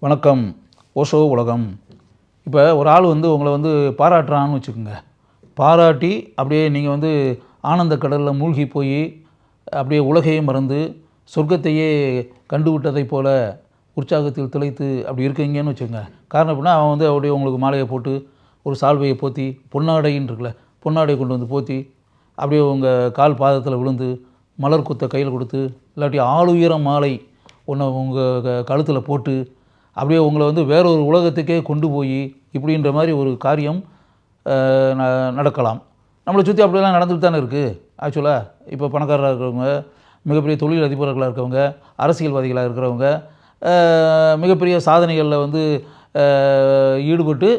வணக்கம். ஓஷோ உலகம். இப்போ ஒரு ஆள் வந்து உங்களை வந்து பாராட்டுறான்னு வச்சுக்கோங்க. பாராட்டி அப்படியே நீங்கள் வந்து ஆனந்த கடலில் மூழ்கி போய் அப்படியே உலகையே மறந்து சொர்க்கத்தையே கண்டுவிட்டதைப் போல உற்சாகத்தில் திளைத்து அப்படி இருக்கீங்கன்னு வச்சுக்கோங்க. காரணம் எப்படின்னா, அவன் வந்து அப்படியே உங்களுக்கு மாலையை போட்டு ஒரு சால்வையை போற்றி பொன்னாடைன்னு இருக்குல்ல, பொன்னாடையை கொண்டு வந்து போற்றி அப்படியே உங்கள் கால் பாதத்தில் விழுந்து மலர் குத்தை கையில் கொடுத்து, இல்லாட்டி ஆளுயர மாலை ஒன்று உங்கள் கழுத்தில் போட்டு அப்படியே உங்களை வந்து வேற ஒரு உலகத்துக்கே கொண்டு போய் இப்படின்ற மாதிரி ஒரு காரியம் நடக்கலாம். நம்மளை சுற்றி அப்படிலாம் நடந்துட்டு தானே இருக்குது. ஆக்சுவலாக இப்போ பணக்காரராக இருக்கிறவங்க, மிகப்பெரிய தொழில் அதிபர்களாக இருக்கிறவங்க, அரசியல்வாதிகளாக இருக்கிறவங்க, மிகப்பெரிய சாதனைகளில் வந்து ஈடுபட்டு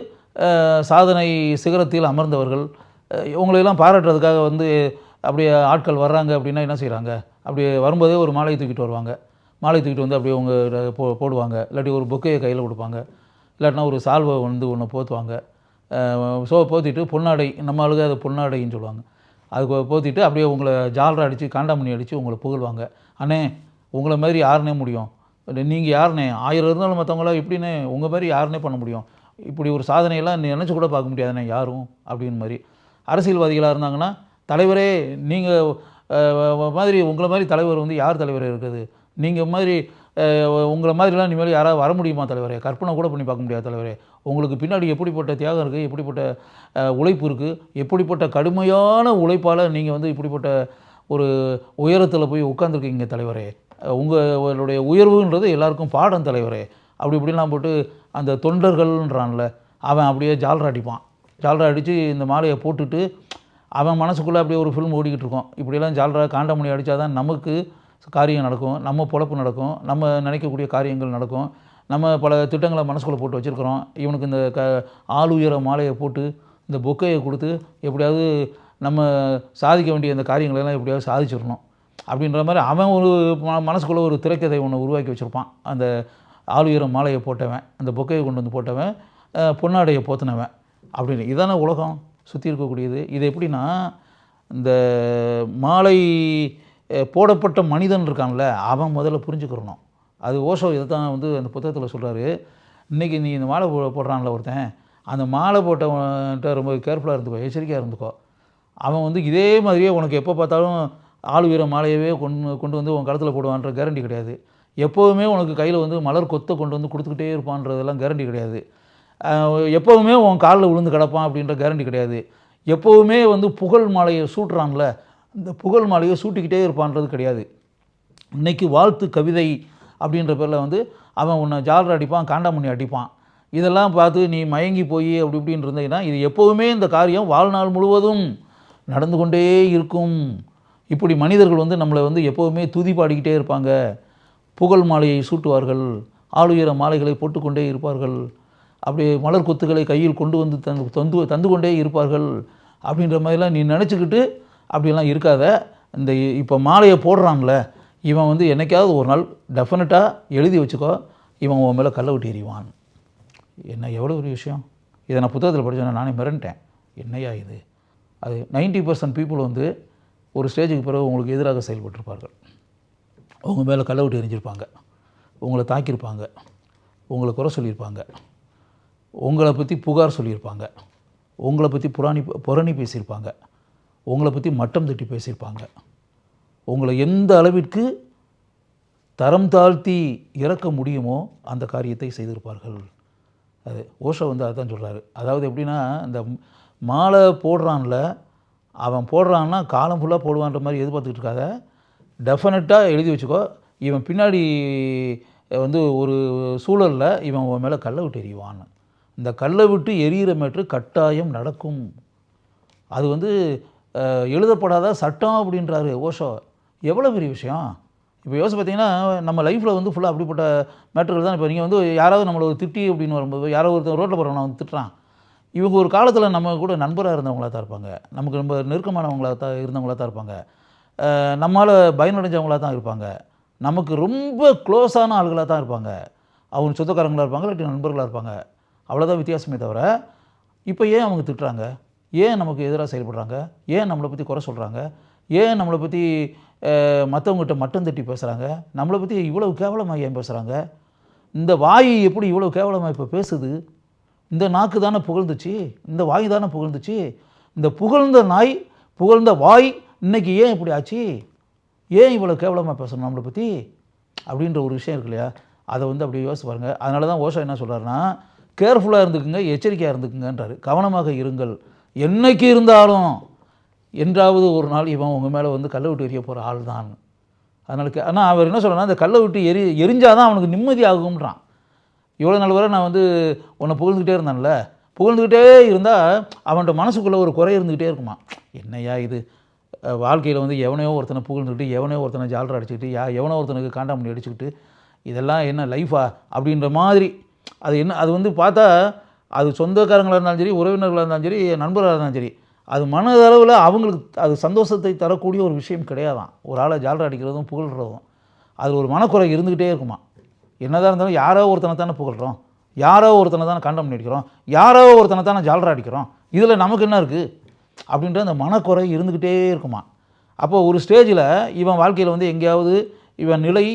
சாதனை சிகரத்தில் அமர்ந்தவர்கள், இவங்களையெல்லாம் பாராட்டுறதுக்காக வந்து அப்படியே ஆட்கள் வர்றாங்க அப்படின்னா என்ன செய்கிறாங்க? அப்படியே வரும்போதே ஒரு மாலையை தூக்கிட்டு வருவாங்க. மாலை தூக்கிட்டு வந்து அப்படியே உங்கள் போடுவாங்க. இல்லாட்டி ஒரு பொக்கையை கையில் கொடுப்பாங்க. இல்லாட்டினா ஒரு சால்வை வந்து ஒன்று போற்றுவாங்க. போற்றிட்டு பொன்னாடை, நம்ம ஆளுங்க அதை பொன்னாடைன்னு சொல்லுவாங்க. அதுக்கு போற்றிட்டு அப்படியே உங்களை ஜாலரை அடித்து காண்டாமணி அடித்து உங்களை புகழ்வாங்க. அண்ணே, உங்களை மாதிரி யாருனே முடியும்? நீங்கள் யாருனே? 1000 இருந்தாலும் மற்றவங்களாம் எப்படின்னே உங்கள் மாதிரி யாருனே பண்ண முடியும்? இப்படி ஒரு சாதனையெல்லாம் நினச்சி கூட பார்க்க முடியாதுண்ணே யாரும் அப்படின்னு மாதிரி. அரசியல்வாதிகளாக இருந்தாங்கன்னா, தலைவரே நீங்கள் மாதிரி உங்களை மாதிரி தலைவர் வந்து யார் தலைவர் இருக்குது? நீங்கள் மாதிரி உங்களை மாதிரிலாம் இனிமேல் யாராவது வர முடியுமா தலைவரே? கற்பனை கூட பண்ணி பார்க்க முடியாது தலைவரே. உங்களுக்கு பின்னாடி எப்படிப்பட்ட தியாகம் இருக்குது, எப்படிப்பட்ட உழைப்பு இருக்குது, எப்படிப்பட்ட கடுமையான உழைப்பால் நீங்கள் வந்து இப்படிப்பட்ட ஒரு உயரத்தில் போய் உட்காந்துருக்கீங்க தலைவரே. உங்களுடைய உயர்வுன்றது எல்லாருக்கும் பாடம் தலைவரே. அப்படி இப்படிலாம் போட்டு அந்த தொண்டர்கள்ன்றான்ல, அவன் அப்படியே ஜாலரா அடிப்பான். ஜாலரா அடித்து இந்த மாலையை போட்டுட்டு அவன் மனசுக்குள்ளே அப்படியே ஒரு ஃபில்ம் ஓடிக்கிட்டு இருக்கோம். இப்படியெல்லாம் ஜாலரா காண்டாமணி அடித்தா தான் நமக்கு காரியம் நடக்கும், நம்ம பொழப்பு நடக்கும், நம்ம நினைக்கக்கூடிய காரியங்கள் நடக்கும். நம்ம பல திட்டங்களை மனசுக்குள்ளே போட்டு வச்சுருக்கிறோம். இவனுக்கு இந்த ஆளுயர மாலையை போட்டு இந்த பொக்கையை கொடுத்து எப்படியாவது நம்ம சாதிக்க வேண்டிய அந்த காரியங்களெல்லாம் எப்படியாவது சாதிச்சிடணும் அப்படின்ற மாதிரி அவன் ஒரு மனசுக்குள்ளே ஒரு திரைக்கதை ஒன்று உருவாக்கி வச்சுருப்பான். அந்த ஆளுயர மாலையை போட்டவன், அந்த பொக்கையை கொண்டு வந்து போட்டவன், பொன்னாடையை போத்தினவன் அப்படின்னு. இதான உலகம் சுற்றி இருக்கக்கூடியது. இது எப்படின்னா, இந்த மாலை போடப்பட்ட மனிதன் இருக்கான்ல, அவன் முதல்ல புரிஞ்சுக்கிறணும். அது ஓஷோ இதை தான் வந்து அந்த புத்தகத்தில் சொல்கிறாரு. இன்றைக்கி நீ இந்த மாலை போடுறான்ல ஒருத்தன், அந்த மாலை போட்டவன்கிட்ட ரொம்ப கேர்ஃபுல்லாக இருந்துக்கோ, எச்சரிக்கையாக இருந்துக்கோ. அவன் வந்து இதே மாதிரியே உனக்கு எப்போ பார்த்தாலும் ஆளுயர மாலையவே கொண்டு வந்து உன் கழுத்தில் போடுவான்ற கேரண்டி கிடையாது. எப்போவுமே உனக்கு கையில் வந்து மலர் கொத்தை கொண்டு வந்து கொடுத்துக்கிட்டே இருப்பான்றதெல்லாம் கேரண்டி கிடையாது. எப்போவுமே உன் காலில் விழுந்து கிடப்பான் அப்படின்ற கேரண்டி கிடையாது. எப்போவுமே வந்து புகழ் மாலையை சூட்டுறான்ல, இந்த புகழ் மாலையை சூட்டிக்கிட்டே இருப்பான்றது கிடையாது. இன்றைக்கி வாழ்த்து கவிதை அப்படின்ற பேரில் வந்து அவன் உன்னை ஜாலரை அடிப்பான், காண்டாமணி அடிப்பான். இதெல்லாம் பார்த்து நீ மயங்கி போய் அப்படி இப்படின்னு இருந்தீங்கன்னா, இது எப்போவுமே இந்த காரியம் வாழ்நாள் முழுவதும் நடந்து கொண்டே இருக்கும். இப்படி மனிதர்கள் வந்து நம்மளை வந்து எப்போவுமே துதி பாடிக்கிட்டே இருப்பாங்க. புகழ் மாலையை சூட்டுவார்கள், ஆளுயர மாலைகளை போட்டுக்கொண்டே இருப்பார்கள், அப்படியே மலர் கொத்துக்களை கையில் கொண்டு வந்து தந்து கொண்டே இருப்பார்கள் அப்படின்ற மாதிரிலாம் நீ நினச்சிக்கிட்டு அப்படிலாம் இருக்காத. இந்த இப்போ மாலையை போடுறான்ல, இவன் வந்து என்றைக்காவது ஒரு நாள் டெஃபினட்டாக எழுதி வச்சுக்கோ, இவன் உன் மேலே கல்லை விட்டு எறிவான். என்ன எவ்வளோ ஒரு விஷயம்! இதை நான் புத்தகத்தில் படித்தேன், நானே மிரண்டேன். என்னையா இது? அது 90% பீப்புள் வந்து ஒரு ஸ்டேஜுக்கு பிறகு உங்களுக்கு எதிராக செயல்பட்டிருப்பார்கள். உங்கள் மேலே கல்லை விட்டு எரிஞ்சிருப்பாங்க, உங்களை தாக்கியிருப்பாங்க, உங்களை குறை சொல்லியிருப்பாங்க, உங்களை பற்றி புகார் சொல்லியிருப்பாங்க, உங்களை பற்றி புரணி பேசியிருப்பாங்க, உங்களை பற்றி மட்டம் தட்டி பேசியிருப்பாங்க, உங்களை எந்த அளவிற்கு தரம் தாழ்த்தி இறக்க முடியுமோ அந்த காரியத்தை செய்திருப்பார்கள். அது ஓஷோ வந்து அதுதான் சொல்கிறாரு. அதாவது எப்படின்னா, இந்த மாலை போடுறான்ல, அவன் போடுறான்னா காலம் ஃபுல்லாக போடுவான்ற மாதிரி எதிர்பார்த்துக்கிட்டு இருக்காத. டெஃபினட்டாக எழுதி வச்சுக்கோ, இவன் பின்னாடி வந்து ஒரு சூழலில் இவன் உன் மேலே கல்லை விட்டு எறிவான். இந்த கல்லை விட்டு எரியிற மேட்ரு கட்டாயம் நடக்கும். அது வந்து எழுதப்படாத சட்டம் அப்படின்றாரு ஓஷோ. எவ்வளோ பெரிய விஷயம்! இப்போ யோசிச்சு பார்த்தீங்கன்னா, நம்ம லைஃப்பில் வந்து ஃபுல்லாக அப்படிப்பட்ட மேட்டர்கள் தான். இப்போ நீங்கள் வந்து யாராவது நம்மளை ஒரு திட்டி அப்படின்னு வரும்போது, யாரோ ஒருத்தர் ரோட்டில் போகிறவங்க வந்து திட்டுறான், இவங்க ஒரு காலத்தில் நம்ம கூட நண்பராக இருந்தவங்களாக தான் இருப்பாங்க, நமக்கு ரொம்ப நெருக்கமானவங்களாக தான் இருந்தவங்களாக தான் இருப்பாங்க, நம்மளால் பயனடைஞ்சவங்களாக தான் இருப்பாங்க, நமக்கு ரொம்ப க்ளோஸான ஆளுகளாக தான் இருப்பாங்க. அவங்க சொந்தக்காரங்களாக இருப்பாங்க, இல்லாட்டி நண்பர்களாக இருப்பாங்க. அவ்வளோதான் வித்தியாசமே தவிர, இப்போ ஏன் அவங்க திட்டுறாங்க? ஏன் நமக்கு எதிராக செயல்படுறாங்க? ஏன் நம்மளை பற்றி குறை சொல்கிறாங்க? ஏன் நம்மளை பற்றி மற்றவங்ககிட்ட மட்டம் தட்டி பேசுகிறாங்க? நம்மளை பற்றி இவ்வளவு கேவலமாக ஏன் பேசுகிறாங்க? இந்த வாய் எப்படி இவ்வளோ கேவலமாக இப்போ பேசுது? இந்த நாக்கு தானே புகழ்ந்துச்சு, இந்த வாய் தானே புகழ்ந்துச்சு, இந்த புகழ்ந்த நாய் புகழ்ந்த வாய் இன்றைக்கி ஏன் இப்படி ஆச்சு? ஏன் இவ்வளோ கேவலமாக பேசணும் நம்மளை பற்றி? அப்படின்ற ஒரு விஷயம் இருக்கு இல்லையா? அதை வந்து அப்படி யோசிச்சு பாருங்கள். அதனால தான் ஓஷோ என்ன சொல்கிறாருன்னா, கேர்ஃபுல்லாக இருந்துக்குங்க, எச்சரிக்கையாக இருந்துக்குங்கன்றாரு. கவனமாக இருங்கள். என்னைக்கு இருந்தாலும் என்றாவது ஒரு நாள் இவன் உங்கள் மேலே வந்து கல்லை விட்டு எரிய போகிற ஆள் தான். அதனால ஆனால் அவர் என்ன சொல்கிறான்னா, இந்த கல்லை விட்டு எரிஞ்சால் தான் அவனுக்கு நிம்மதி ஆகும்ன்றான். இவ்வளோ நாள் வரை நான் வந்து உன்னை புகழ்ந்துக்கிட்டே இருந்தான்ல, புகழ்ந்துக்கிட்டே இருந்தால் அவன்கிட்ட மனசுக்குள்ளே ஒரு குறை இருந்துக்கிட்டே இருக்குமா. என்னையா இது, வாழ்க்கையில் வந்து எவனையோ ஒருத்தனை புகழ்ந்துக்கிட்டு, எவனையோ ஒருத்தனை ஜாலரை அடிச்சுக்கிட்டு, எவனோ ஒருத்தனுக்கு காண்டாமணி அடிச்சுக்கிட்டு, இதெல்லாம் என்ன லைஃபா அப்படின்ற மாதிரி. அது என்ன, அது வந்து பார்த்தா அது சொந்தக்காரங்களாக இருந்தாலும் சரி, உறவினர்களாக இருந்தாலும் சரி, நண்பர்களாக இருந்தாலும் சரி, அது மனதளவில் அவங்களுக்கு அது சந்தோஷத்தை தரக்கூடிய ஒரு விஷயம் கிடையாதான். ஒரு ஆளை ஜாலரை அடிக்கிறதும் புகழ்கிறதும் அது ஒரு மனக்குறை இருந்துக்கிட்டே இருக்குமா. என்னதான் இருந்தாலும் யாரோ ஒருத்தனை தானே புகழ்கிறோம், யாரோ ஒருத்தனை தானே காண்டாமணி அடிக்கிறோம், யாரோ ஒருத்தனை தானே ஜாலரை அடிக்கிறோம், இதில் நமக்கு என்ன இருக்குது அப்படின்ற அந்த மனக்குறை இருந்துக்கிட்டே இருக்குமா. அப்போ ஒரு ஸ்டேஜில் இவன் வாழ்க்கையில் வந்து எங்கேயாவது இவன் நிலை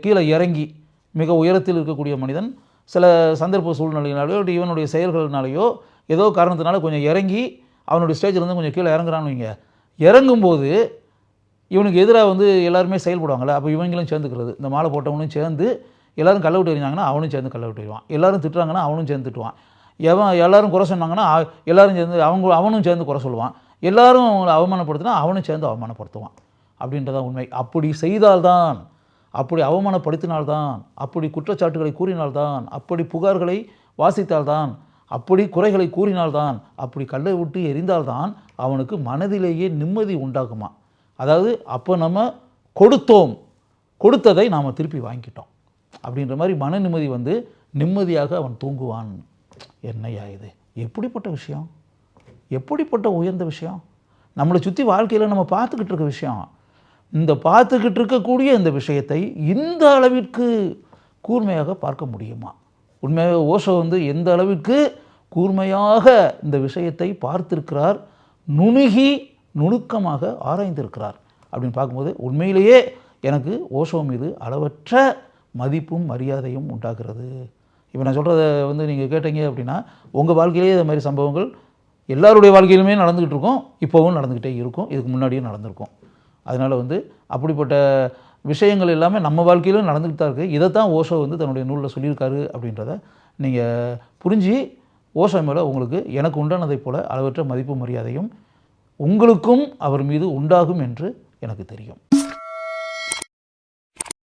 கீழே இறங்கி மிக உயரத்தில் இருக்கக்கூடிய மனிதன் சில சந்தர்ப்ப சூழ்நிலையினாலேயோ இவனுடைய செயல்களினாலேயோ ஏதோ காரணத்தினால கொஞ்சம் இறங்கி அவனுடைய ஸ்டேஜில் வந்து கொஞ்சம் கீழே இறங்குறான்னு வைங்க. இறங்கும்போது இவனுக்கு எதிராக வந்து எல்லாருமே செயல்படுவாங்கள்ல, அப்போ இவங்களும் சேர்ந்துக்கிறது. இந்த மாலை போட்டவனும் சேர்ந்து எல்லோரும் கல்லை விட்டு எறிஞ்சாங்கன்னா அவனும் சேர்ந்து கல்லை விட்டு எறிவான், எல்லோரும் திட்டுறாங்கன்னா அவனும் சேர்ந்து திட்டுவான், எல்லோரும் குறை சொன்னாங்கன்னா எல்லோரும் சேர்ந்து அவனும் சேர்ந்து குறை சொல்லுவான், எல்லோரும் அவங்களை அவமானப்படுத்தினா அவனும் சேர்ந்து அவமானப்படுத்துவான். அப்படின்றதான் உண்மை. அப்படி செய்தால்தான், அப்படி அவமானப்படுத்தினால்தான், அப்படி குற்றச்சாட்டுகளை கூறினால்தான், அப்படி புகார்களை வாசித்தால்தான், அப்படி குறைகளை கூறினால்தான், அப்படி கல்லை விட்டு எரிந்தால்தான் அவனுக்கு மனதிலேயே நிம்மதி உண்டாகுமா. அதாவது அப்போ நம்ம கொடுத்தோம், கொடுத்ததை நாம் திருப்பி வாங்கிட்டோம் அப்படின்ற மாதிரி மன நிம்மதி வந்து நிம்மதியாக அவன் தூங்குவான். என்னையா இது, எப்படிப்பட்ட விஷயம், எப்படிப்பட்ட உயர்ந்த விஷயம், நம்மளை சுற்றி வாழ்க்கையில் நம்ம பார்த்துக்கிட்டு இருக்க விஷயம். இந்த பார்த்துக்கிட்டு இருக்கக்கூடிய இந்த விஷயத்தை இந்த அளவிற்கு கூர்மையாக பார்க்க முடியுமா? உண்மையாக ஓஷோ வந்து எந்த அளவிற்கு கூர்மையாக இந்த விஷயத்தை பார்த்திருக்கிறார், நுணுகி நுணுக்கமாக ஆராய்ந்திருக்கிறார் அப்படின்னு பார்க்கும்போது உண்மையிலேயே எனக்கு ஓஷோ மீது அளவற்ற மதிப்பும் மரியாதையும் உண்டாகிறது. இப்போ நான் சொல்கிறத வந்து நீங்கள் கேட்டீங்க அப்படின்னா உங்கள் வாழ்க்கையிலேயே இது மாதிரி சம்பவங்கள் எல்லாருடைய வாழ்க்கையிலுமே நடந்துக்கிட்டு இருக்கும், இப்போவும் நடந்துக்கிட்டே இருக்கும், இதுக்கு முன்னாடியும் நடந்திருக்கும். அதனால் வந்து அப்படிப்பட்ட விஷயங்கள் எல்லாமே நம்ம வாழ்க்கையிலும் நடந்துக்கிட்டு தான் இருக்குது. இதைத்தான் ஓஷோ வந்து தன்னுடைய நூலில் சொல்லியிருக்காரு அப்படின்றத நீங்கள் புரிஞ்சு ஓஷோ மேலே உங்களுக்கு எனக்கு உண்டானதைப் போல அளவற்ற மதிப்பு மரியாதையும் உங்களுக்கும் அவர் மீது உண்டாகும் என்று எனக்கு தெரியும்.